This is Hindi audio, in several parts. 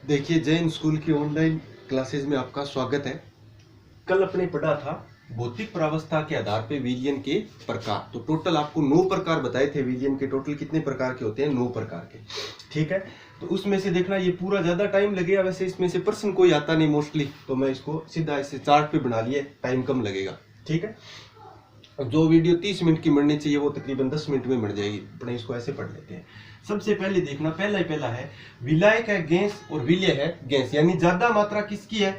देखिए, जैन स्कूल की ऑनलाइन क्लासेज में आपका स्वागत है। कल अपने पढ़ा था भौतिक प्रावस्था के आधार पे विलयन के प्रकार। तो टोटल आपको 9 प्रकार बताए थे। विलयन के टोटल कितने प्रकार के होते हैं? 9 प्रकार के। ठीक है, तो उसमें से देखना, ये पूरा ज्यादा टाइम लगेगा। वैसे इसमें से प्रश्न कोई आता नहीं मोस्टली, तो मैं इसको सीधा ऐसे चार्ट पे बना लिया, टाइम कम लगेगा। ठीक है, जो वीडियो 30 मिनट की बननी चाहिए वो तकरीबन 10 मिनट में बन जाएगी। अपने इसको ऐसे पढ़ लेते हैं। सबसे पहले देखना, पहला है विलायक है गैस और विलय है गैस। यानी ज्यादा मात्रा किसकी है?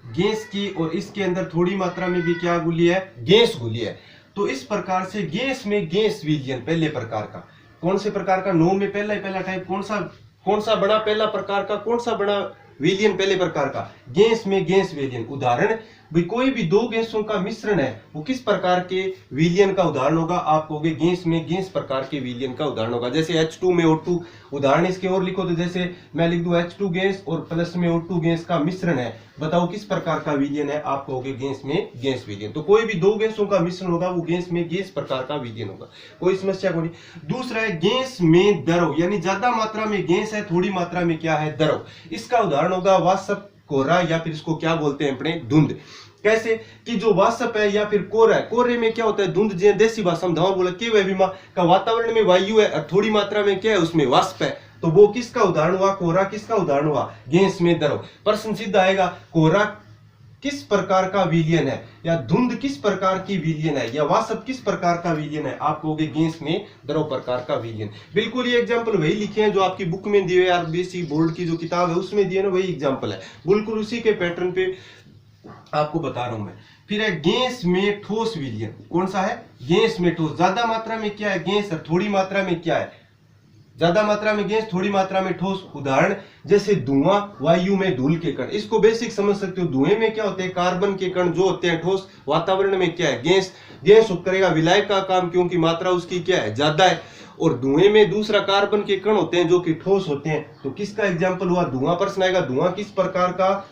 गैस की, और इसके अंदर थोड़ी मात्रा में भी क्या घुली है? गैस घुली है। तो इस प्रकार से गैस में गैस विलयन पहले प्रकार का। कौन से प्रकार का? 9 में पहला टाइप कौन सा बड़ा पहला प्रकार का? कौन सा बड़ा विलयन पहले प्रकार का? गैस में गैस विलयन। उदाहरण, भाई कोई भी दो गैसों का मिश्रण है, वो किस प्रकार के विलयन का उदाहरण होगा? आप कहोगे गैस में गैस प्रकार के विलयन का उदाहरण होगा। जैसे H2 में O2। उदाहरण इसके और लिखो, तो जैसे मैं लिख दूं H2 गैस और प्लस में O2 गैस का मिश्रण है, बताओ किस प्रकार का विलयन है? आप कहोगे गैस में गैस विलयन। तो कोई भी दो गैसों का मिश्रण होगा, वो गैस में गैस प्रकार का विलयन होगा। कोई समस्या को नहीं। दूसरा है गैस में द्रव, यानी ज्यादा मात्रा में गैस है, थोड़ी मात्रा में क्या है? द्रव। इसका उदाहरण होगा वाष्प, कोहरा, या फिर इसको क्या बोलते हैं अपने? धुंध। कैसे कि जो वाष्प है या फिर कोहरा है, कोहरे में क्या होता है? धुंध। जे देसी भाषा में धावा बोला कि वह बीमा का वातावरण में वायु है और थोड़ी मात्रा में क्या है? उसमें वाष्प है। तो वो किसका उदाहरण हुआ? कोहरा। किसका उदाहरण हुआ? गैस में द्रव। प्रश्न सीधा आएगा, कोहरा किस प्रकार का विलयन है, या धुंध किस प्रकार की विलयन है, या वाष्प किस प्रकार का विलयन है? आप कहोगे गैस में द्रव प्रकार का विलयन। बिल्कुल ये एग्जांपल वही लिखे हैं जो आपकी बुक में दिए, आरबीएसई बोर्ड की जो किताब है उसमें दिए ना, वही एग्जांपल है। बिल्कुल उसी के पैटर्न पे आपको बता रहा हूं मैं। फिर है गैस में ठोस विलयन। कौन सा है? गैस में ठोस। ज्यादा मात्रा में क्या है? गैस, और थोड़ी मात्रा में क्या है? ज्यादा मात्रा में गैस, थोड़ी मात्रा में ठोस। उदाहरण, जैसे धुआं, वायु में धूल के कण। इसको बेसिक समझ सकते हो। धुएं में क्या होते हैं? कार्बन के कण जो होते हैं ठोस। वातावरण में क्या है? गैस। गैस करेगा विलायक का काम, क्योंकि मात्रा उसकी क्या है? ज्यादा है। और धुएं में दूसरा कार्बन के कण होते हैं जो कि ठोस होते हैं। तो किसका एग्जाम्पल हुआ? धुआं। प्रश्न आएगा धुआं किस प्रकार का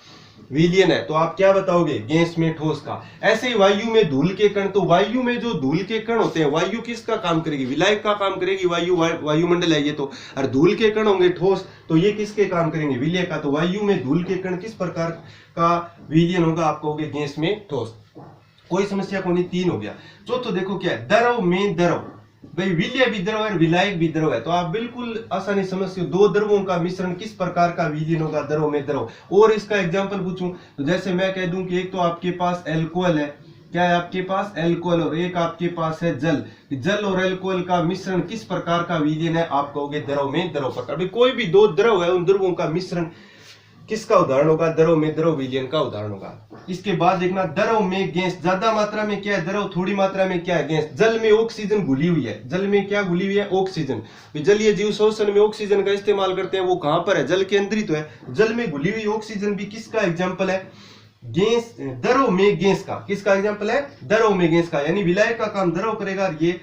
विलयन है? तो आप क्या बताओगे? गैस में ठोस का। ऐसे ही वायु में धूल के कण। तो वायु में जो धूल के कण होते हैं, वायु किसका काम करेगी? विलायक का काम करेगी। वायुमंडल है ये तो। और धूल के कण होंगे ठोस, तो ये किसके काम करेंगे? विलय का। तो वायु में धूल के कण किस प्रकार का विलयन होगा? आप कहोगे गैस में ठोस। कोई समस्या को नहीं। 3 हो गया। चौथा देखो क्या है? द्रव में द्रव। भाई विलय भी द्रव है, विलायक भी द्रव है, तो आप बिल्कुल आसानी समझ सकते हो। दो द्रवों का मिश्रण किस प्रकार का विलयन होगा? द्रव में द्रव। और इसका एग्जांपल पूछूं तो जैसे मैं कह दूं कि एक तो आपके पास एल्कोहल है। क्या है आपके पास? एल्कोहल। और एक आपके पास है जल। जल और एल्कोहल का मिश्रण किस प्रकार का विलयन है? आप कहोगे द्रव में द्रव प्रकार। भाई कोई भी दो द्रव है, उन द्रवों का मिश्रण किसका उदाहरण होगा? द्रव में द्रव विलयन का उदाहरण होगा। इसके बाद देखना, द्रव में गैस। ज्यादा मात्रा में क्या है? द्रव। थोड़ी मात्रा में क्या है? गैस। जल में ऑक्सीजन घुली हुई है। जल में क्या घुली हुई है? ऑक्सीजन। जलीय जीव शोषण में ऑक्सीजन का इस्तेमाल करते हैं, वो कहां पर है? जल के अंदर ही तो है। जल में घुली हुई ऑक्सीजन भी किसका एग्जाम्पल है? गैस। द्रव में गैस का। किसका एग्जाम्पल है? द्रव में गैस का। यानी विलायक का काम द्रव करेगा, ये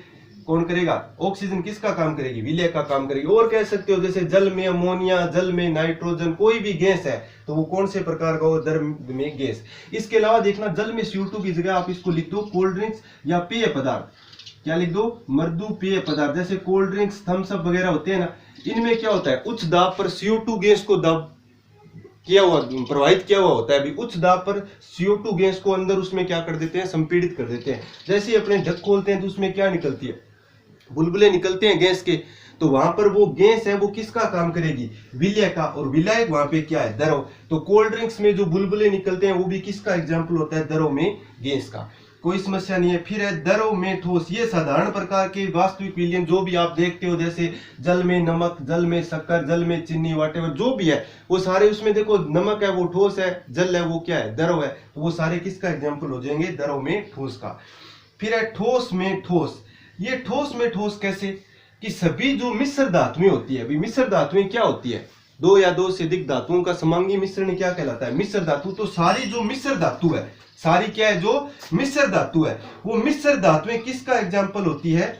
कौन करेगा? ऑक्सीजन किसका काम करेगी? विलय का काम करेगी। और कह सकते हो जैसे जल में अमोनिया, जल में नाइट्रोजन, कोई भी गैस है तो वो कौन से प्रकार का होगा? द्रव में गैस। इसके अलावा देखना, जल में CO2 की जगह आप इसको लिख दो कोल्ड ड्रिंक्स या पेय पदार्थ। क्या लिख दो? मृदु पेय पदार्थ। जैसे कोल्ड ड्रिंक्स, थम्स अप वगैरह होते हैं ना, इनमें क्या होता है? उच्च दाब पर CO2 गैस को प्रवाहित किया हुआ होता है। अभी उच्च दाब पर CO2 गैस को अंदर उसमें क्या कर देते हैं? संपीड़ित कर देते हैं। जैसे अपने ढक खोलते हैं तो उसमें क्या निकलती है? बुलबुले निकलते हैं गैस के। तो वहां पर वो गैस है, वो किसका काम करेगी? विलय का। और विलायक वहां पे क्या है? द्रव। तो कोल्ड ड्रिंक्स में जो बुलबुले निकलते हैं वो भी किसका एग्जाम्पल होता है? द्रव में गैस का। कोई समस्या नहीं है। फिर है द्रव में ठोस। ये साधारण प्रकार के वास्तविक विलयन जो भी आप देखते हो, जैसे जल में नमक, जल में शक्कर, जल में चीनी, वॉटेवर जो भी है, वो सारे उसमें देखो, नमक है वो ठोस है, जल है वो क्या है? द्रव है। तो वो सारे किसका एग्जाम्पल हो जाएंगे? द्रव में ठोस का। फिर है ठोस में ठोस। ये ठोस में ठोस कैसे? कि सभी जो मिश्र धातुएं होती है, अभी मिश्र धातुएं क्या होती है? दो या दो से अधिक धातुओं का समांगी मिश्रण क्या कहलाता है? मिश्र धातु। तो सारी जो मिश्र धातु है, सारी क्या है? जो मिश्र धातु है, वो मिश्र धातुएं किसका एग्जाम्पल होती है?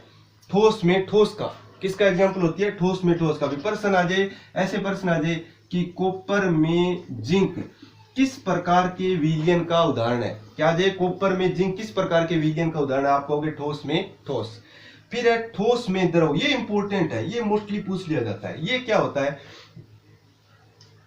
ठोस में ठोस का। किसका एग्जाम्पल होती है? ठोस में ठोस का। भी प्रश्न आ जाए, ऐसे प्रश्न आ जाए कि कॉपर में जिंक किस प्रकार के विलयन का उदाहरण है? क्या जे कॉपर में जिंक किस प्रकार के विलयन का उदाहरण है? आप कहोगे ठोस में ठोस। फिर है ठोस में द्रव। ये इंपॉर्टेंट है, ये मोस्टली पूछ लिया जाता है। ये क्या होता है?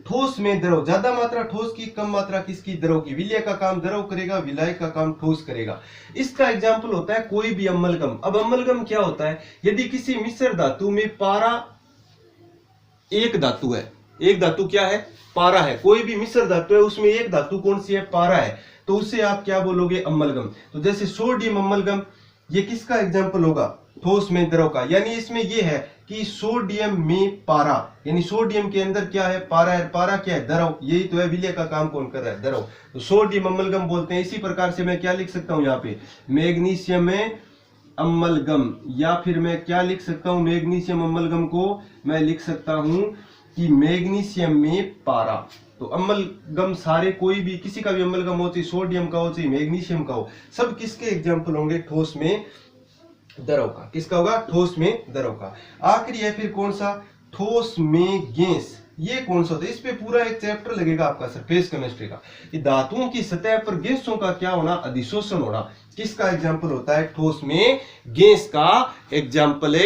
ठोस में द्रव, ज्यादा मात्रा ठोस की, कम मात्रा किसकी, द्रव की। विलय का काम द्रव करेगा, विलायक का काम ठोस करेगा। इसका एग्जाम्पल होता है कोई भी अम्लगम। अब अम्लगम क्या होता है, यदि किसी मिश्र धातु में पारा एक धातु है, एक धातु क्या है, पारा है, कोई भी मिश्र धातु है उसमें एक धातु कौन सी है, पारा है, तो उसे आप क्या बोलोगे, अम्लगम। तो जैसे सोडियम अम्लगम, ये किसका एग्जाम्पल होगा, ठोस में द्रव का। यानी इसमें यह है कि सोडियम में पारा, यानी सोडियम के अंदर क्या है, पारा है। पारा क्या है, द्रव, यही तो है, विलय का काम कौन कर रहा है, द्रव, तो सोडियम अम्लगम बोलते हैं। इसी प्रकार से मैं क्या लिख सकता हूं यहाँ पे, मैग्नीशियम में अम्लगम, या फिर मैं क्या लिख सकता हूं, मैग्नीशियम अम्लगम को मैं लिख सकता हूं कि मैग्नीशियम में पारा। तो अम्लगम सारे, कोई भी किसी का भी अम्लगम हो, चाहे सोडियम का हो, चाहे मैग्नीशियम का हो, सब किसके एग्जाम्पल होंगे, ठोस में द्रव का। किसका होगा, ठोस में द्रव का। आखिरी है फिर कौन सा, ठोस में गैस। ये कौन सा होता है, इस पे पूरा एक चैप्टर लगेगा आपका सरफेस केमिस्ट्री का, कि धातुओं की सतह पर गैसों का क्या होना, अधिशोषण होना। किसका एग्जाम्पल होता है, ठोस में गैस का एग्जाम्पल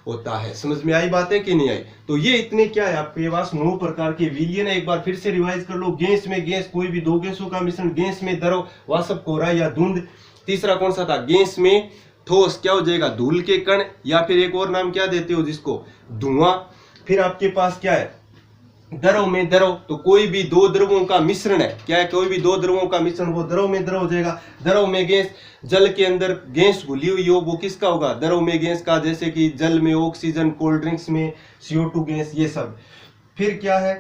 होता है। समझ में आई बात है कि नहीं आई। तो ये इतने क्या है आपके पास 9 प्रकार के विलयन है। एक बार फिर से रिवाइज कर लो। गैस में गैस, कोई भी दो गैसों का मिश्रण, गैस में द्रव, वाष्प, कोरा या धुंध। तीसरा कौन सा था, गैस में ठोस, क्या हो जाएगा, धूल के कण, या फिर एक और नाम क्या देते हो जिसको, धुआं। फिर आपके पास क्या है, द्रव में द्रव, तो कोई भी दो द्रवों का मिश्रण है, क्या है, कोई भी दो द्रवों का मिश्रण, वो द्रव में द्रव हो जाएगा। द्रव में गैस, जल के अंदर गैस घुली हुई हो, वो किसका होगा, द्रव में गैस का, जैसे कि जल में ऑक्सीजन, कोल्ड ड्रिंक्स में CO2 गैस, ये सब। फिर क्या है,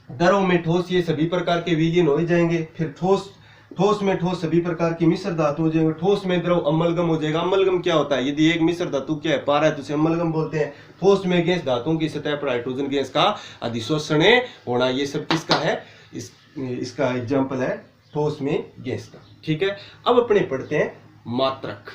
द्रव में ठोस, ये सभी प्रकार के विलयन हो जाएंगे। फिर ठोस, ठोस में ठोस, सभी प्रकार की मिश्र धातु हो जाएंगे। ठोस में द्रव, अम्लगम हो जाएगा। अम्लगम क्या होता है, यदि एक मिश्र धातु क्या है, पारा है, तो उसे अम्लगम बोलते हैं। ठोस में गैस, धातुओं की सतह पर हाइड्रोजन गैस का अधिशोषण होना। ये सब किसका है, इसका एग्जाम्पल है ठोस में गैस का। ठीक है, अब अपने पढ़ते हैं मात्रक।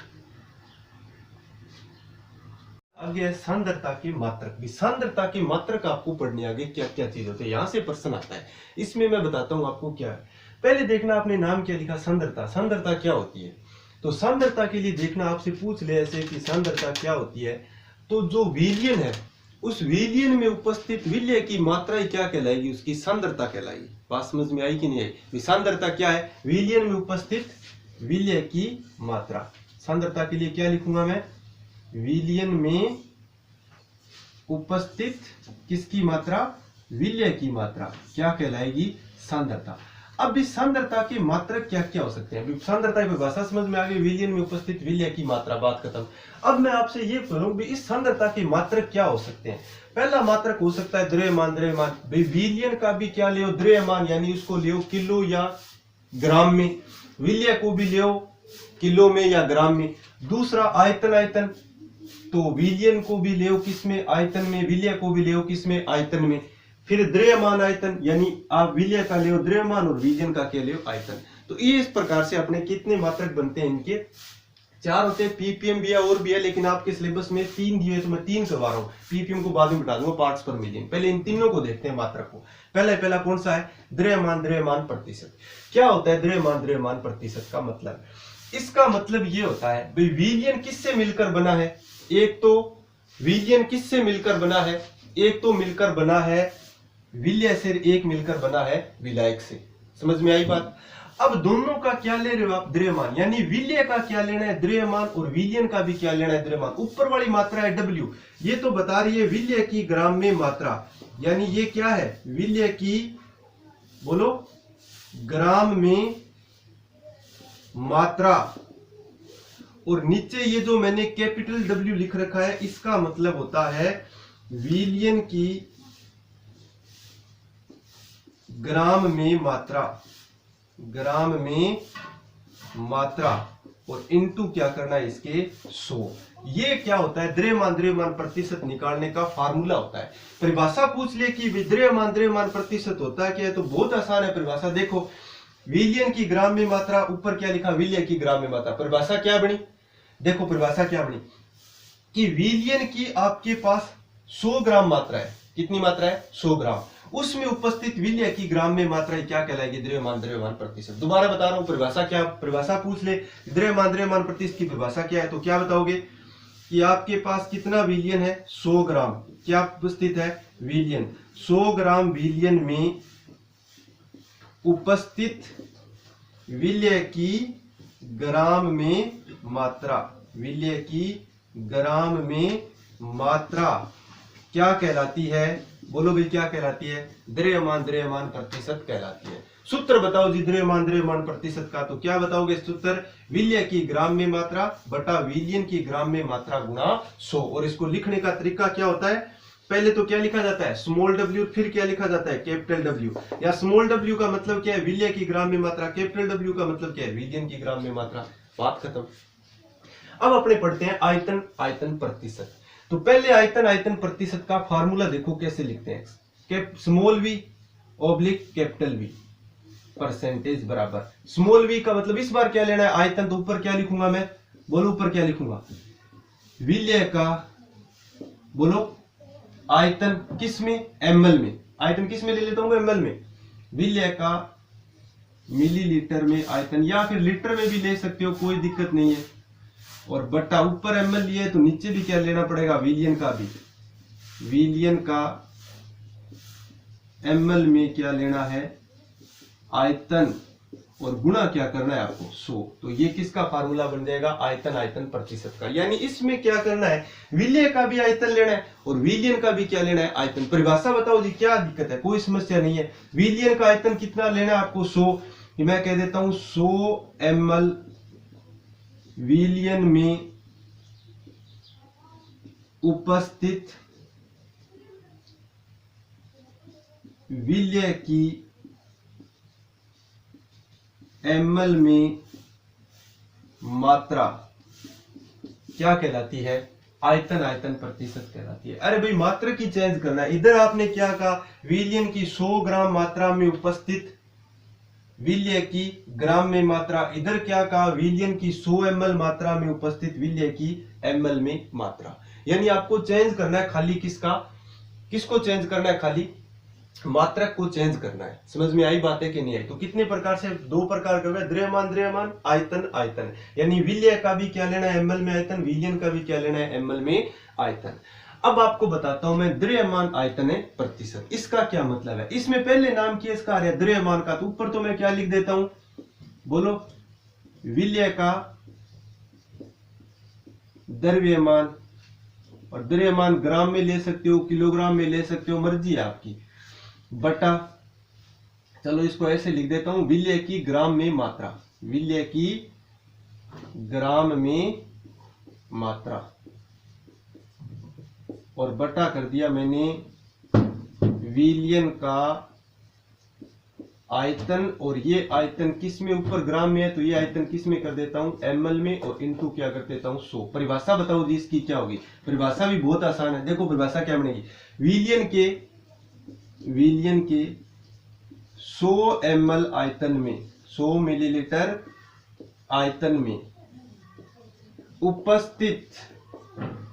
आगे है सांद्रता के मात्रक। भी सांद्रता के मात्रक आपको पढ़ने आगे क्या क्या चीज होते हैं, यहां से प्रश्न आता है। इसमें मैं बताता हूं आपको क्या है। पहले देखना आपने नाम क्या लिखा, सांद्रता। सांद्रता क्या होती है, तो सांद्रता के लिए देखना आपसे पूछ ले ऐसे कि सांद्रता क्या होती है, तो जो विलयन है उस विलयन में उपस्थित विलय की मात्रा क्या कहलाएगी, उसकी सांद्रता कहलाएगी। बात समझ में आई कि नहीं आई। सांद्रता क्या है, विलयन में उपस्थित विलय की मात्रा। सांद्रता के लिए क्या लिखूंगा मैं, विलयन में उपस्थित किसकी मात्रा, विलय की मात्रा, क्या कहलाएगी, सांद्रता। अब इस सांद्रता के मात्रक क्या क्या हो सकते हैं। सांद्रता की परिभाषा समझ में आ गई, विलयन में उपस्थित विलय की मात्रा, बात खत्म। अब मैं आपसे ये करूं भी इस सांद्रता के मात्रक क्या हो सकते हैं। पहला मात्रक हो सकता है द्रव्यमान। द्रव्यमान भाई विलयन का भी क्या ले, द्रव्यमान, यानी उसको ले किलो या ग्राम में, विलय को भी ले किलो में या ग्राम में। दूसरा आयतन। आयतन, तो विलयन को भी ले किसमें, आयतन में, विलय को भी ले किसमें, आयतन में। फिर द्रव्यमान आयतन, यानी आप विलय का ले द्रव्यमान और विलयन का क्या ले, आयतन। तो ये इस प्रकार से अपने कितने मात्रक बनते हैं, इनके 4 होते हैं। पीपीएम भी है और भी है, लेकिन आपके सिलेबस में 3 दिए तो मैं 3 करवा रहा हूँ। पीपीएम को बाद में बता दूंगा, पार्ट्स पर मिलियन। पहले इन तीनों को देखते हैं मात्रक को। पहला कौन सा है, द्रव्यमान। द्रव्यमान प्रतिशत क्या होता है, द्रव्यमान। द्रव्यमान प्रतिशत का मतलब, इसका मतलब ये होता है भाई विलयन किससे मिलकर बना है। एक तो विलयन किससे मिलकर बना है, एक तो मिलकर बना है विलय से, एक मिलकर बना है विलायक से। समझ में आई बात। अब दोनों का क्या ले रहे हो आप, द्रव्यमान, यानी विलय का क्या लेना है, द्रव्यमान, और विलयन का भी क्या लेना है, द्रव्यमान। ऊपर वाली मात्रा है W, ये तो बता रही है विलय की ग्राम में मात्रा, यानी ये क्या है, विलय की, बोलो, ग्राम में मात्रा। और नीचे ये जो मैंने कैपिटल W लिख रखा है, इसका मतलब होता है विलयन की ग्राम में मात्रा। ग्राम में मात्रा, और इनटू क्या करना है इसके 100। ये क्या होता है, द्रव्यमान। द्रव्यमान प्रतिशत निकालने का फार्मूला होता है। परिभाषा पूछ ले कि द्रव्यमान। द्रव्यमान प्रतिशत होता है क्या है, तो बहुत आसान है परिभाषा। देखो विलयन की ग्राम में मात्रा, ऊपर क्या लिखा, विलय की ग्राम में मात्रा। परिभाषा क्या बनी, देखो परिभाषा क्या बनी कि विलयन की आपके पास 100 ग्राम मात्रा है। कितनी मात्रा है, 100 ग्राम। उसमें उपस्थित विलय की ग्राम में मात्रा क्या कहलाएगी, द्रव्यमान। द्रव्यमान प्रतिशत। दोबारा बता रहा हूं परिभाषा क्या, परिभाषा पूछ ले द्रव्यमान। द्रव्यमान प्रतिशत की परिभाषा क्या है, तो क्या बताओगे, कि आपके पास कितना विलियन है, 100 ग्राम। क्या उपस्थित है, विलियन। 100 ग्राम विलियन में उपस्थित विलय की ग्राम में मात्रा, विलय की ग्राम में मात्रा क्या कहलाती है, बोलो भाई क्या कहलाती है, द्रव्यमान प्रतिशत कहलाती है। सूत्र बताओ जी द्रव्यमान प्रतिशत का, तो क्या बताओगे सूत्र, विलय की ग्राम में मात्रा बटा विलियन की ग्राम में मात्रा गुणा 100। और इसको लिखने का तरीका क्या होता है, पहले तो क्या लिखा जाता है, स्मॉल w, फिर क्या लिखा जाता है, कैपिटल W। या स्मॉल w का मतलब क्या है, विलय की ग्राम में मात्रा, कैपिटल W का मतलब क्या है, विलियन की ग्राम में मात्रा। बात खत्म। अब अपने पढ़ते हैं आयतन प्रतिशत। तो पहले आयतन प्रतिशत का फार्मूला देखो कैसे लिखते हैं, small v oblique capital V percentage बराबर। स्मॉल v का मतलब इस बार क्या लेना है, आयतन, तो ऊपर क्या लिखूंगा मैं, बोलो ऊपर क्या लिखूंगा, विलय का, बोलो आयतन किस में, ml में। आयतन किस में ले लेता हूं, ml में। विलय का मिलीलीटर में आयतन, या फिर लीटर में भी ले सकते हो, कोई दिक्कत नहीं है। और बटा ऊपर ml लिया है तो नीचे भी क्या लेना पड़ेगा, विलियन का भी, विलियन का ml में क्या लेना है, आयतन, और गुणा क्या करना है आपको, 100। तो ये किसका फार्मूला बन जाएगा, आयतन प्रतिशत का। यानी इसमें क्या करना है, विलय का भी आयतन लेना है और विलियन का भी क्या लेना है, आयतन। परिभाषा बताओ जी, क्या दिक्कत है, कोई समस्या नहीं है। विलियन का आयतन कितना लेना है आपको, 100। मैं कह देता हूं 100 ml विलियन में उपस्थित विलय की ml में मात्रा क्या कहलाती है, आयतन प्रतिशत कहलाती है। अरे भाई मात्रा की चेंज करना है, इधर आपने क्या कहा, विलियन की 100 ग्राम मात्रा में उपस्थित विलय की ग्राम में मात्रा, इधर क्या कहा, विलियन की 100 ml मात्रा में उपस्थित विलय की ml में मात्रा। यानी आपको चेंज करना है खाली किसको चेंज करना है, खाली मात्रक को चेंज करना है। समझ में आई बात है कि नहीं आई। तो कितने प्रकार से, 2 प्रकार का, द्रव्यमान आयतन। यानी विलय का भी क्या लेना है, ml में आयतन, विलियन का भी क्या लेना है, ml में आयतन। अब आपको बताता हूं मैं द्रव्यमान आयतन प्रतिशत, इसका क्या मतलब है। इसमें पहले नाम किया इसका आ रहा है द्रव्यमान का, तो ऊपर तो मैं क्या लिख देता हूं, बोलो विलय का द्रव्यमान, और द्रव्यमान ग्राम में ले सकते हो, किलोग्राम में ले सकते हो, मर्जी है आपकी, बटा, चलो इसको ऐसे लिख देता हूं, विलय की ग्राम में मात्रा, विलय की ग्राम में मात्रा, और बटा कर दिया मैंने विलियन का आयतन। और ये आयतन किस में, ऊपर ग्राम में है तो ये आयतन किस में कर देता हूं, ml में, और इनटू क्या कर देता हूं, 100। परिभाषा बताओ जी इसकी क्या होगी। परिभाषा भी बहुत आसान है, देखो परिभाषा क्या बनेगी, विलियन के 100 ml आयतन में, 100 मिलीलीटर आयतन में उपस्थित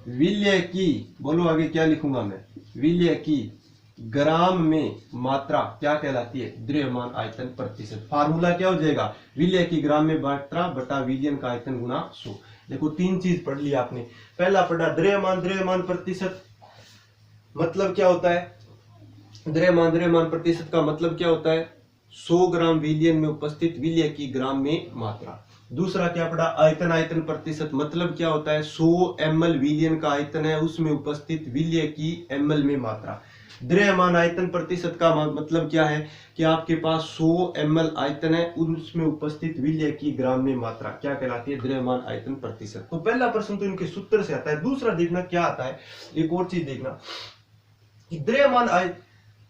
विलय की, बोलो आगे क्या लिखूंगा मैं, विलय की ग्राम में मात्रा क्या कहलाती है, द्रव्यमान आयतन प्रतिशत। फार्मूला क्या हो जाएगा, विलय की ग्राम में मात्रा बटा विलियन का आयतन गुना 100। देखो 3 चीज पढ़ ली आपने। पहला पढ़ा द्रव्यमान प्रतिशत, मतलब क्या होता है, द्रव्यमान प्रतिशत का मतलब क्या होता है, 100 ग्राम विलियन में उपस्थित विलय की ग्राम में मात्रा। दूसरा क्या पढ़ा, आयतन प्रतिशत, मतलब क्या होता है, 100 ml विलियन का आयतन है, उसमें उपस्थित विलय की ml में मात्रा। द्रव्यमान आयतन प्रतिशत का मतलब क्या है कि आपके पास 100 ml आयतन है, उसमें उपस्थित विलय की ग्राम में मात्रा क्या कहलाती है, द्रव्यमान आयतन प्रतिशत। तो पहला प्रश्न तो इनके सूत्र से आता है। दूसरा देखना क्या आता है, एक और चीज देखना कि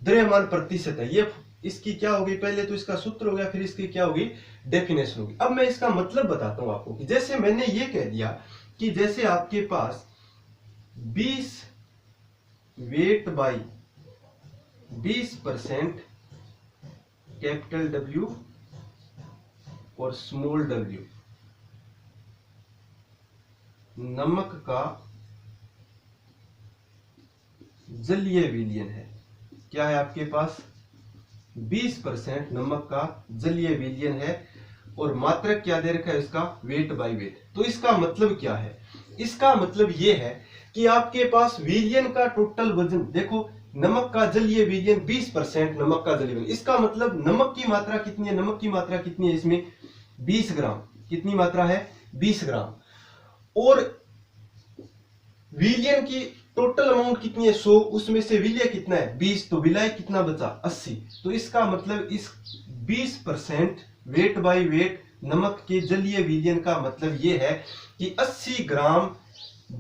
द्रव्यमान प्रतिशत है, ये इसकी क्या होगी, पहले तो इसका सूत्र हो गया, फिर इसकी क्या होगी, डेफिनेशन होगी। अब मैं इसका मतलब बताता हूं आपको कि जैसे मैंने ये कह दिया कि जैसे आपके पास 20 वेट बाई 20% कैपिटल W और स्मॉल w नमक का जलीय विलयन है। क्या है आपके पास, 20% नमक का जलीय विलयन है, और मात्रक क्या दे रखा है इसका, वेट बाय वेट। तो इसका मतलब क्या है इसका मतलब ये है कि आपके पास विलयन का टोटल वजन, देखो नमक का जलीय विलयन 20% नमक का जलीय विलयन, इसका मतलब नमक की मात्रा कितनी है, नमक की मात्रा कितनी है इसमें 20 ग्राम, कितनी मात्रा है 20 ग्राम, और विलयन की टोटल अमाउंट कितनी है 100, उसमें से विलय कितना है 20, तो विलय कितना बचा 80। तो इसका मतलब इस 20% वेट बाय वेट नमक के जलीय विलयन का मतलब यह है कि 80 ग्राम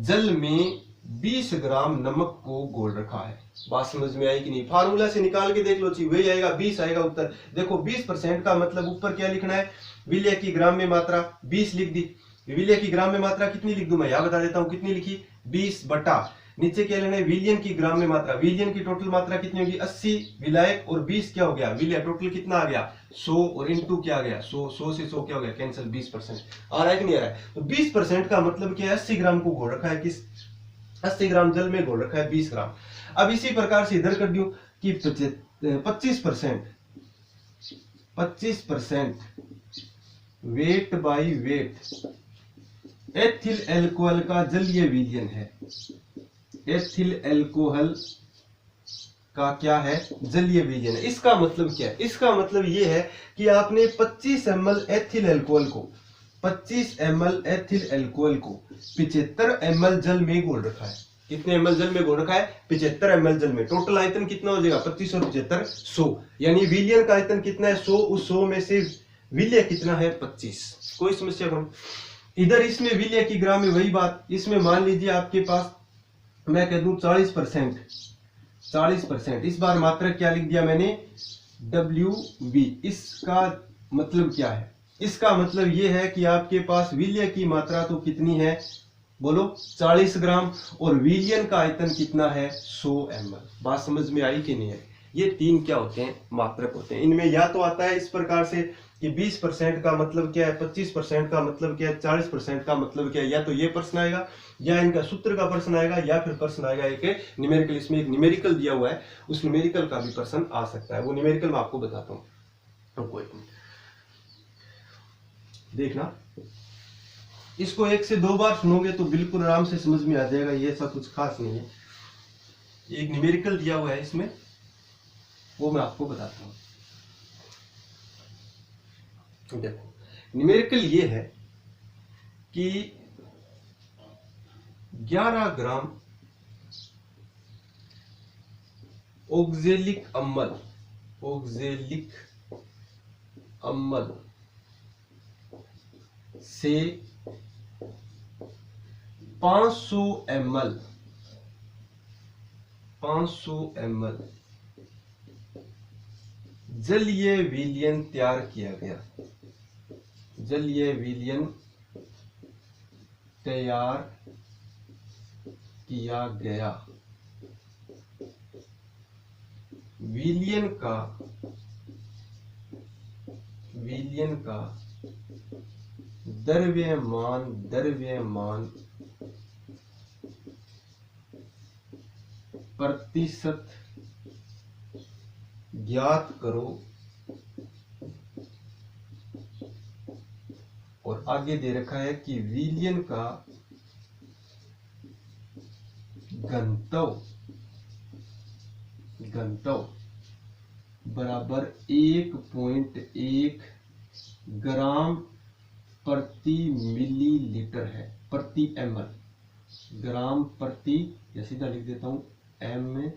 जल में 20 ग्राम नमक को घोल रखा है। बात समझ में आई कि नहीं? फार्मूला से निकाल के देख लो, चाहिए वही आएगा 20 आएगा उत्तर। देखो 20% का मतलब ऊपर क्या लिखना है, विलय की ग्राम में मात्रा 20 लिख दी, विलय की ग्राम में मात्रा कितनी लिख दूं मैं, यहां बता देता हूं कितनी लिखी 20 बटा नीचे क्या लेना है विलयन की ग्राम में मात्रा, विलयन की टोटल मात्रा कितनी होगी 80, विलायक और 20 क्या हो गया विलय, टोटल कितना आ गया 100 और इनटू क्या आ गया 100, 100 से 100 क्या हो गया कैंसिल, 20% आ रहा है कि नहीं आ रहा है? तो 20% का मतलब क्या है 80 ग्राम को घोल रखा है, किस 80 ग्राम जल में घोल रखा है 20 ग्राम। अब इसी प्रकार से इधर कर दूं कि 25% weight by weight ethyl alcohol का जलीय विलयन है, एथिल एल्कोहल का क्या है जलीय विलयन है। इसका मतलब क्या है, इसका मतलब यह है कि आपने 25 ml एथिल एल्कोहल को 75 ml जल में घोल रखा है। कितने ml जल में घोल रखा है 75 ml जल में। टोटल आयतन कितना हो जाएगा 25 और 75 100, यानी विलयन का आयतन कितना है 100, उस 100 में से विलय कितना है 25। कोई समस्या करो। इधर इसमें विलय की ग्राम में वही बात, इसमें मान लीजिए आपके पास मैं कह दूं 40%, इस बार मात्रा क्या लिख दिया मैंने WB। इसका मतलब क्या है, इसका मतलब यह है कि आपके पास विलय की मात्रा तो कितनी है बोलो 40 ग्राम और विलयन का आयतन कितना है 100 ml। बात समझ में आई कि नहीं है? ये तीन क्या होते हैं मात्रक होते हैं। इनमें या तो आता है इस प्रकार से कि 20% का मतलब क्या है, 25% का मतलब क्या है, 40% का मतलब क्या है, या तो ये प्रश्न आएगा या इनका सूत्र का प्रश्न आएगा या फिर प्रश्न आएगा एक न्यूमेरिकल। इसमें एक न्यूमेरिकल दिया हुआ है, उस न्यूमेरिकल का भी प्रश्न आ सकता है, वो न्यूमेरिकल मैं आपको बताता हूँ। तो कोई देखना, इसको 1 से 2 बार सुनोगे तो बिल्कुल आराम से समझ में आ जाएगा, ये ऐसा कुछ खास नहीं है। एक न्यूमेरिकल दिया हुआ है इसमें, वो मैं आपको बताता हूँ। देखो न्यूमेरिकल ये है कि 11 ग्राम ऑक्जेलिक अम्ल से 500 ml जलीय विलयन तैयार किया गया, जलीय विलयन तैयार किया गया। विलयन का द्रव्यमान प्रतिशत ज्ञात करो और आगे दे रखा है कि विलयन का घनत्व बराबर 1.1 ग्राम प्रति मिलीलीटर है, प्रति ml, ग्राम प्रति, या सीधा लिख देता हूं m में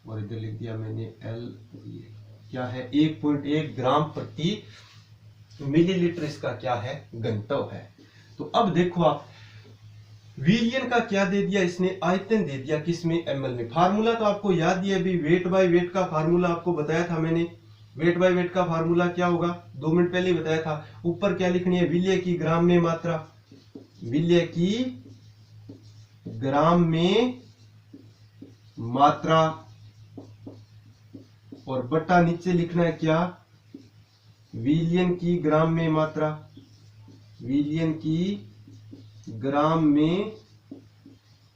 और इधर लिख दिया मैंने l, क्या है 1.1 ग्राम प्रति मिलीलीटर, इसका क्या है घनत्व है। तो अब देखो आप विलयन का क्या दे दिया इसने, आयतन दे दिया किसमें ml में। फार्मूला तो आपको याद ही है अभी, वेट बाय वेट का फार्मूला आपको बताया था मैंने। वेट बाय वेट का फार्मूला क्या होगा 2 मिनट पहले ही बताया था। ऊपर क्या लिखनी है विलय की ग्राम में मात्रा, विलय की ग्राम में मात्रा, और बटा नीचे लिखना है क्या विलयन की ग्राम में मात्रा, विलयन की ग्राम में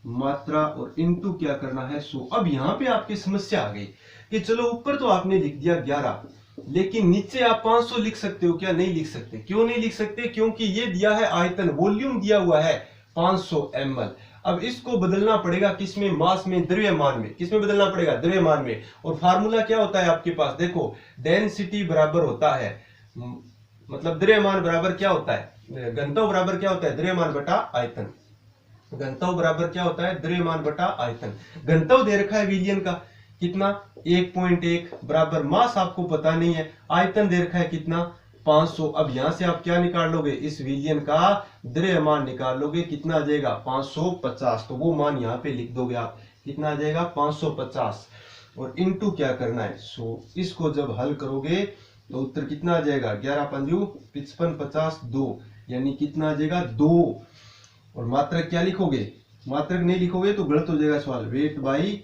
मात्रा, और इनटू क्या करना है 100। अब यहां पे आपकी समस्या आ गई कि चलो ऊपर तो आपने लिख दिया 11, लेकिन नीचे आप 500 लिख सकते हो क्या? नहीं लिख सकते। क्यों नहीं लिख सकते? क्योंकि ये दिया है आयतन, वॉल्यूम दिया हुआ है 500 ml। अब इसको बदलना पड़ेगा किसमें, मास में, द्रव्यमान में। किसमें बदलना पड़ेगा, द्रव्यमान में। और फार्मूला क्या होता है आपके पास, देखो डेंसिटी बराबर होता है, मतलब द्रव्यमान बराबर क्या होता है, घनत्व बराबर क्या होता है, द्रव्यमान बटा आयतन। घनत्व बराबर क्या होता है, द्रव्यमान बटा आयतन। घनत्व दे रखा है विलयन का कितना, 1.1 बराबर मास आपको पता नहीं है, आयतन दे रखा है कितना 500। अब यहां से आप क्या निकाल लोगे, इस विलयन का द्रव्यमान निकाल लोगे, कितना आ जाएगा 550। तो वो मान यहाँ पे लिख दोगे आप, कितना आ जाएगा 550। और इनटू क्या करना है 100। इसको जब हल करोगे तो उत्तर कितना आ जाएगा, 11 पंजू 55 50 2, यानी कितना आ जाएगा 2। और मात्रक क्या लिखोगे, मात्रक नहीं लिखोगे तो गलत हो जाएगा सवाल, वेट बाई।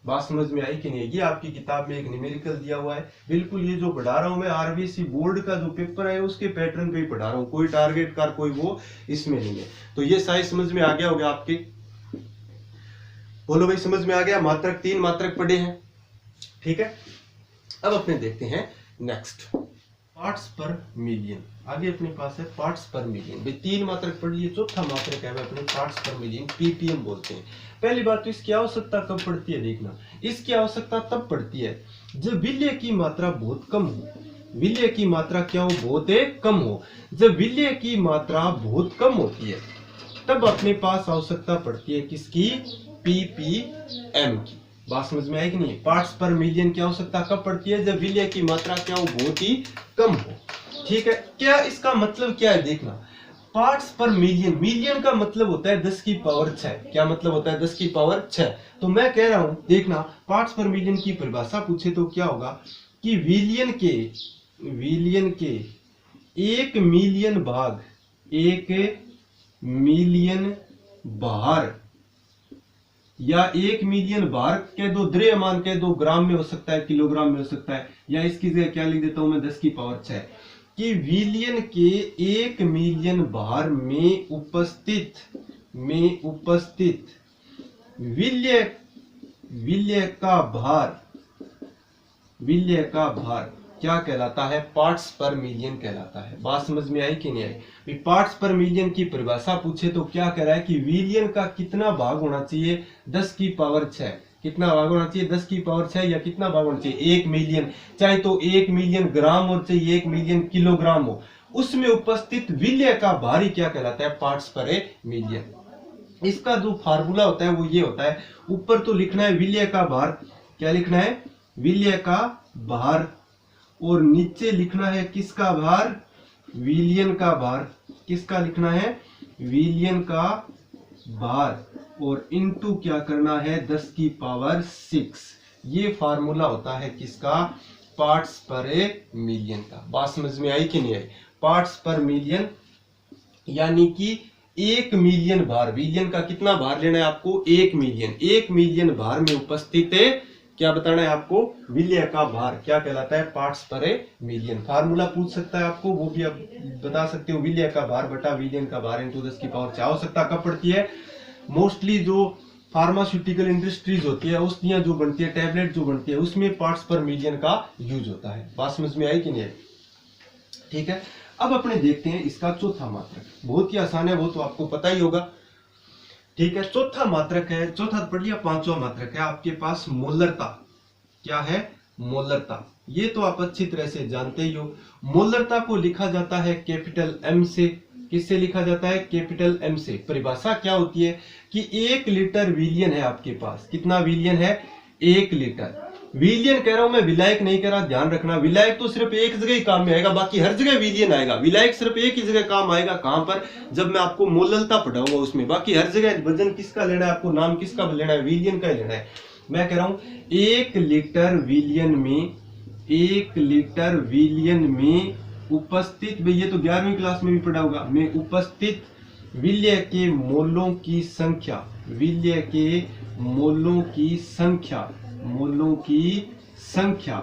बात समझ में आई कि नहीं। ये आपकी किताब में एक न्यूमेरिकल दिया हुआ है, बिल्कुल ये जो पढ़ा रहा हूं मैं आरबीसी बोर्ड का जो पेपर है उसके पैटर्न पे ही पढ़ा रहा हूं, कोई टारगेट का कोई वो इसमें नहीं है। तो ये साइज समझ में आ गया होगा आपके, बोलो भाई समझ में आ गया। मात्रक 3 मात्रक पढ़े हैं, ठीक है। अब अपने देखते हैं नेक्स्ट, पार्ट्स पर मिलियन। आगे अपने पास है पार्ट्स पर मिलियन। भाई 3 मात्रक पढ़ लिए, चौथा मात्रक है अपने पार्ट्स पर मिलियन, पीपीएम बोलते हैं। पहली बात तो इसकी आवश्यकता कब पड़ती है, देखना इसकी आवश्यकता तब पड़ती है जब विलय की मात्रा बहुत कम हो। विलय की मात्रा क्या हो, बहुत कम हो। जब विलय की मात्रा बहुत कम होती है तब अपने पास आवश्यकता पड़ती है किसकी, पीपीएम की। बात समझ में आई कि नहीं। पार्ट्स पर मिलियन की आवश्यकता कब पड़ती है, जब विलय की मात्रा क्या हो, बहुत ही कम हो, ठीक है। क्या इसका मतलब क्या है, देखना पार्ट्स पर मिलियन, मिलियन का मतलब होता है 10 की पावर 6। क्या मतलब होता है, 10 की पावर 6। तो मैं कह रहा हूं, देखना पार्ट्स पर मिलियन की परिभाषा पूछे तो क्या होगा कि विलयन के 1 मिलियन भाग, 1 मिलियन भार या 1 मिलियन भार कह दो, द्रव्यमान कह दो, ग्राम में हो सकता है, किलोग्राम में हो सकता है, या इसकी जगह क्या लिख देता हूं मैं 10 की पावर 6, कि विलयन के 1 मिलियन भार में उपस्थित विलय का भार क्या कहलाता है, पार्ट्स पर मिलियन कहलाता है। बात समझ में आई कि नहीं आई। पार्ट्स पर मिलियन की परिभाषा पूछे तो क्या कह रहा है कि विलयन का कितना भाग होना चाहिए, 10 की पावर 6। कितना भाग होना चाहिए, 10 की पावर 6, या कितना भाग होना चाहिए, 1 मिलियन। चाहे तो 1 मिलियन ग्राम हो, चाहे 1 मिलियन किलोग्राम हो, उसमें उपस्थित विलय का भार ही क्या कहलाता है, पार्ट्स पर मिलियन। इसका जो फार्मूला होता है वो ये होता है, ऊपर तो लिखना है विलय का भार, क्या लिखना है, विलय का भार, और नीचे लिखना है किसका भार, विलयन का भार। किसका लिखना है, विलयन का भार, और इनटू क्या करना है 10 की पावर 6। ये फार्मूला होता है किसका, पार्ट्स पर मिलियन का। बात समझ में आई कि नहीं आई। पार्ट्स पर मिलियन यानी कि 1 मिलियन भार, विलयन का कितना भार लेना है आपको, 1 मिलियन। 1 मिलियन भार में उपस्थित है, क्या बताना है आपको, विलय का भार क्या कहलाता है, पार्ट्स पर मिलियन। फार्मूला पूछ सकता है आपको, वो भी आप बता सकते हो, विलय का भार बटा विलयन का भार इनटू 10 की पावर 6। आवश्यकता कब पड़ती है, मोस्टली जो फार्मास्यूटिकल इंडस्ट्रीज होती है, औषधियां जो बनती है, टैबलेट जो बनती है, उसमें पार्ट्स पर मिलियन का यूज होता है। बात समझ में आई कि नहीं आई, ठीक है। अब अपने देखते हैं इसका चौथा मात्रक, बहुत ही आसान है, वो तो आपको पता ही होगा, ठीक है। चौथा मात्रक है, चौथा पढ़ लिया। 5वां मात्रक है आपके पास मोलरता। क्या है, मोलरता। ये तो आप अच्छी तरह से जानते ही हो। मोलरता को लिखा जाता है कैपिटल एम से। किससे लिखा जाता है, कैपिटल एम से। परिभाषा क्या होती है कि 1 लीटर विलयन है आपके पास, कितना विलयन है, 1 लीटर। विलयन कह रहा हूं मैं, विलायक नहीं कह रहा, ध्यान रखना। विलायक तो सिर्फ एक जगह ही काम में आएगा, बाकी हर जगह विलयन आएगा। विलायक सिर्फ एक ही जगह काम आएगा, कहां पर, जब मैं आपको मोललता पढ़ाऊंगा उसमें। बाकी हर जगह वजन किसका लेना है आपको, नाम किसका लेना है, विलयन का ही लेना है। मैं कह रहा हूं 1 लीटर विलयन में, 1 लीटर विलयन में उपस्थित, भाई ये तो 11वीं क्लास में भी पढ़ा होगा, में उपस्थित विलय के मोलों की संख्या, विलय के मोलों की संख्या, मोलों की संख्या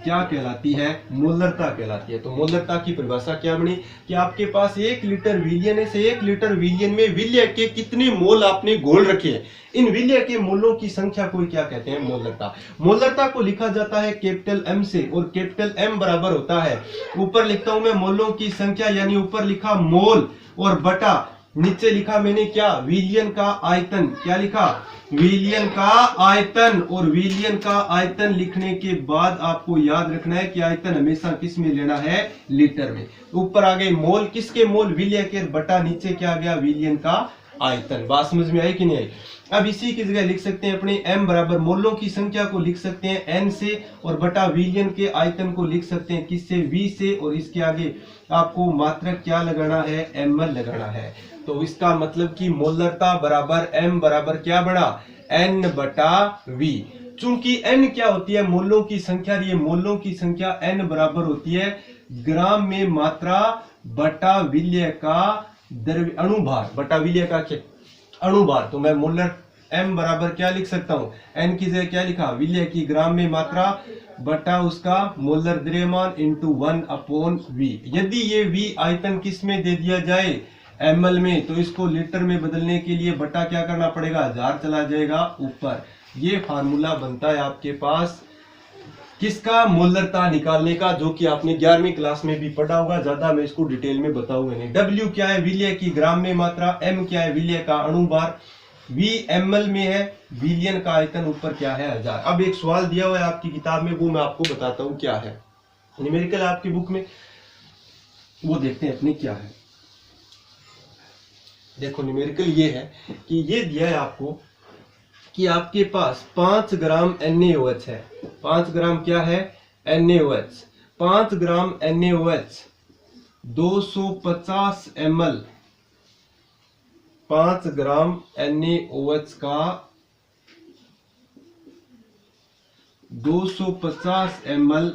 क्या कहलाती है, मोलरता कहलाती है। तो मोलरता की परिभाषा क्या बनी कि आपके पास 1 लीटर विलयन है, से 1 लीटर विलयन में विलय के कितने मोल आपने घोल रखे हैं, इन विलय के मोलों की संख्या को क्या कहते हैं, मोलरता। मोलरता को लिखा जाता है कैपिटल एम से, और कैपिटल एम बराबर होता है, ऊपर लिखता हूं मैं मोलों की संख्या, यानी ऊपर लिखा मोल और बटा नीचे लिखा मैंने क्या, विलयन का आयतन। क्या लिखा, विलयन का आयतन। और विलयन का आयतन लिखने के बाद आपको याद रखना है कि आयतन हमेशा किस में लेना है, लीटर में। ऊपर आ गए मोल, किसके मोल, विलय के, बटा नीचे क्या आ गया, विलयन का आयतन। बात समझ में आई कि नहीं आई। अब इसी की जगह लिख सकते हैं अपने m बराबर मोलों की संख्या को लिख सकते हैं n से, और बटा विलयन के आयतन को लिख सकते हैं किससे, v से। और इसके आगे आपको मात्रक क्या लगाना है, ml लगाना है। तो इसका मतलब कि मोलरता बराबर m बराबर क्या बड़ा, n बटा v। चूंकि n क्या होती है, मोलों की संख्या, ये मोलों की संख्या n बराबर होती है ग्राम में मात्रा बटा विलय का द्रव्य अणुभार, बटा विलय का अणुभार। तो मैं मोलर m बराबर क्या लिख सकता हूं, n की जगह क्या लिखा, विलय की ग्राम में मात्रा बटा उसका मोलर द्रव्यमान इंटू 1/v। यदि ये v आयतन किस में दे दिया जाए, ml में, तो इसको लीटर में बदलने के लिए बटा क्या करना पड़ेगा, 1000 चला जाएगा ऊपर। ये फार्मूला बनता है आपके पास किसका, मोलरता निकालने का, जो कि आपने 11वीं क्लास में भी पढ़ा होगा। ज्यादा मैं इसको डिटेल में बताऊंगा नहीं। W क्या है, विलय की ग्राम में मात्रा, M क्या है, विलय का अणुभार, V ml में है, विलयन का आयतन ऊपर क्या है, 1000। अब एक सवाल दिया हुआ है आपकी किताब में, वो मैं आपको बताता हूं क्या है, न्यूमेरिकल आपकी बुक में, वो देखते हैं अपने क्या है। देखो न्यूमेरिकल ये है कि ये दिया है आपको कि आपके पास 5 ग्राम NaOH है। 5 ग्राम क्या है, NaOH। 5 ग्राम NaOH 250 ml, 5 ग्राम NaOH का 250 ml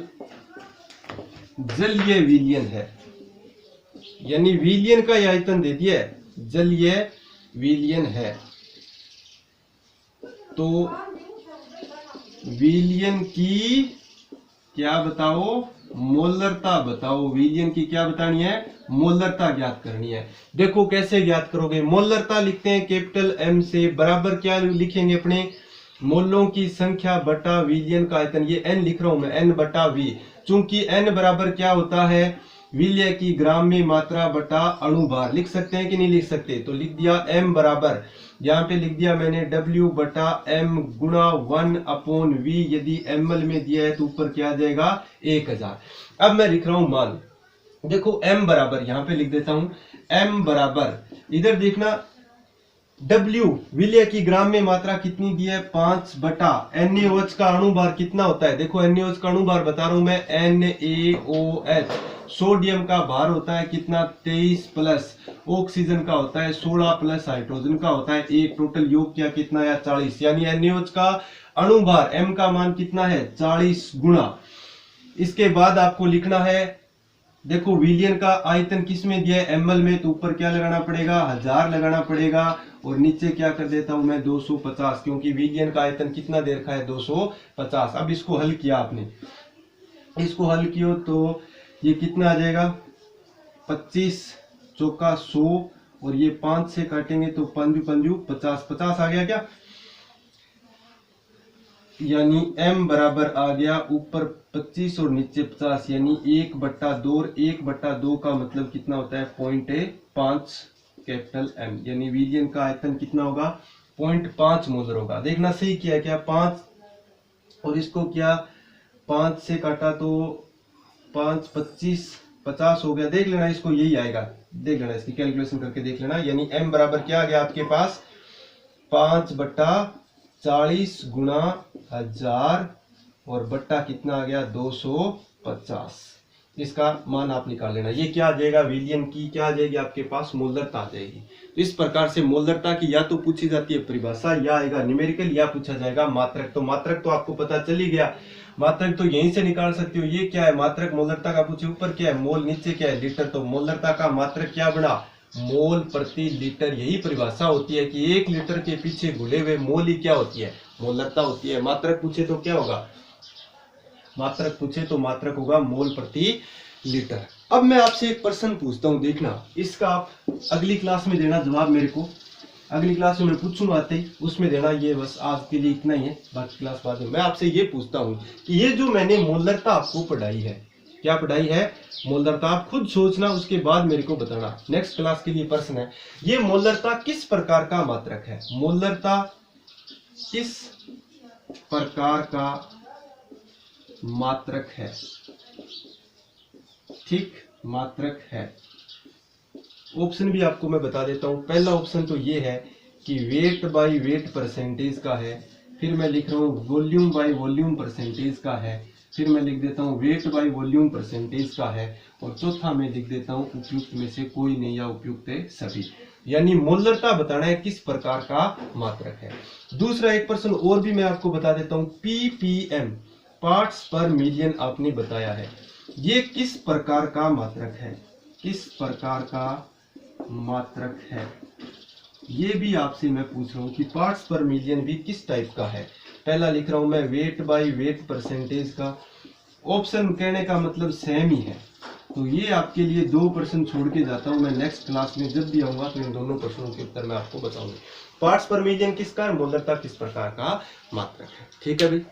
जलीय विलयन है। यानी विलयन का आयतन दे दिया है, जलीय विलयन है। तो विलयन की क्या बताओ, मोलरता बताओ। विलयन की क्या बतानी है, मोलरता ज्ञात करनी है। देखो कैसे ज्ञात करोगे, मोलरता लिखते हैं कैपिटल M से, बराबर क्या लिखेंगे अपने, मोलों की संख्या बटा विलयन का आयतन। ये n लिख रहा हूं मैं, n बटा v। चूंकि n बराबर क्या होता है, विलय की ग्राम में मात्रा बटा अणुभार। लिख सकते हैं कि नहीं लिख सकते, तो लिख दिया m बराबर, यहाँ पे लिख दिया मैंने W बटा m गुणा 1/v। यदि ml में दिया है तो ऊपर क्या आ जाएगा, 1000। अब मैं लिख रहा हूं मान, देखो m बराबर, यहाँ पे लिख देता हूं m बराबर, इधर देखना W विलय की ग्राम में मात्रा कितनी दी है, 5 बटा NaOH का अणुभार कितना होता है। देखो NaOH का अणुभार बता रहा हूं मैं, NaOH। सोडियम का भार होता है कितना, 23 प्लस, ऑक्सीजन का होता है 16 प्लस हाइड्रोजन का होता है 1। टोटल योग क्या कितना है, 40। यानी NaOH का अणुभार m का मान कितना है, 40 गुणा। इसके बाद आपको लिखना है, देखो विलयन का आयतन किस में दिया है, ml में, तो ऊपर क्या लगाना पड़ेगा, 1000 लगाना पड़ेगा। और नीचे क्या कर देता हूं मैं, 250, क्योंकि विलयन का आयतन कितना दे रखा है, 250। अब इसको हल किया आपने, इसको हल किया तो ये कितना आ जाएगा, 25 चौका 100, और ये 5 से काटेंगे तो 5 पंजू 50, 50 आ गया क्या। यानी m बराबर आ गया ऊपर 25 और नीचे 50, यानी 1/2। और 1/2 का मतलब कितना होता है, 0.5 कैपिटल M। यानी विलयन का आयतन कितना होगा, 0.5 मोलर होगा। देखना सही किया है क्या, 5 और इसको क्या 5 से काटा तो 5 25 50 हो गया। देख लेना इसको, यही आएगा, देख लेना इसकी कैलकुलेशन करके देख लेना। यानी m बराबर क्या आ गया आपके पास, 5/40 गुणा 1000 और बट्टा कितना आ गया, 250। इसका मान आप निकाल लेना। ये क्या आ जाएगा, विलयन की क्या आ जाएगी आपके पास, मोलरता आ जाएगी। तो इस प्रकार से मोलरता की या तो पूछी जाती है परिभाषा, या आएगा न्यूमेरिकल, या पूछा जाएगा मात्रक। तो मात्रक तो आपको पता चल ही गया, मात्रक तो यहीं से निकाल सकते हो। ये क्या है, मात्रक मोलरता का पूछे, ऊपर क्या है मोल, नीचे क्या है लीटर। तो मोलरता का मात्रक क्या बना, मोल प्रति लीटर। यही परिभाषा होती है कि 1 लीटर के पीछे घुले हुए मोल ही क्या होती है, मोलरता होती है। मात्रक पूछे तो क्या होगा, मात्रक पूछे तो मात्रक होगा मोल प्रति लीटर। अब मैं आपसे एक प्रश्न पूछता हूं, देखना इसका आप अगली क्लास में देना जवाब मेरे को। अगली क्लास में मैं पूछूंगा आते ही, उसमें देना। ये बस आज के लिए इतना ही है, बाकी क्लास बाद में। मैं आपसे ये पूछता हूं कि ये जो मैंने मोलरता आपको पढ़ाई है, क्या पढ़ाई है? मोलरता। आप खुद सोचना, उसके बाद मेरे को बताना। नेक्स्ट क्लास के लिए प्रश्न है, ये मोलरता किस प्रकार का मात्रक है? मोलरता किस प्रकार का मात्रक है? ठीक, मात्रक है। ऑप्शन भी आपको मैं बता देता हूं। पहला ऑप्शन तो ये है कि वेट बाय वेट परसेंटेज का है, फिर मैं लिख रहा हूँ वॉल्यूम बाय वॉल्यूम परसेंटेज का है, फिर मैं लिख देता हूँ वेट बाय वॉल्यूम परसेंटेज का है, और चौथा मैं लिख देता हूँ उपयुक्त में से कोई नहीं या उपयुक्त है सभी। यानी मोलरता बताना है किस प्रकार का मात्रक है। दूसरा एक प्रश्न और भी मैं आपको बता देता हूँ, पीपीएम पार्ट्स पर मिलियन आपने बताया है, ये किस प्रकार का मात्रक है? किस प्रकार का मात्रक है? ये भी आपसे मैं पूछ रहा हूँ कि पार्ट्स पर मिलियन भी किस टाइप का है। पहला लिख रहा हूं मैं वेट बाय वेट परसेंटेज का। ऑप्शन कहने का मतलब सेम ही है, तो ये आपके लिए 2 प्रश्न छोड़ के जाता हूं मैं। नेक्स्ट क्लास में जब भी आऊंगा तो इन दोनों प्रश्नों के उत्तर मैं आपको बताऊंगा। पार्ट्स पर मिलियन किसका है, मोलरता किस प्रकार का मात्रक है। ठीक है भाई।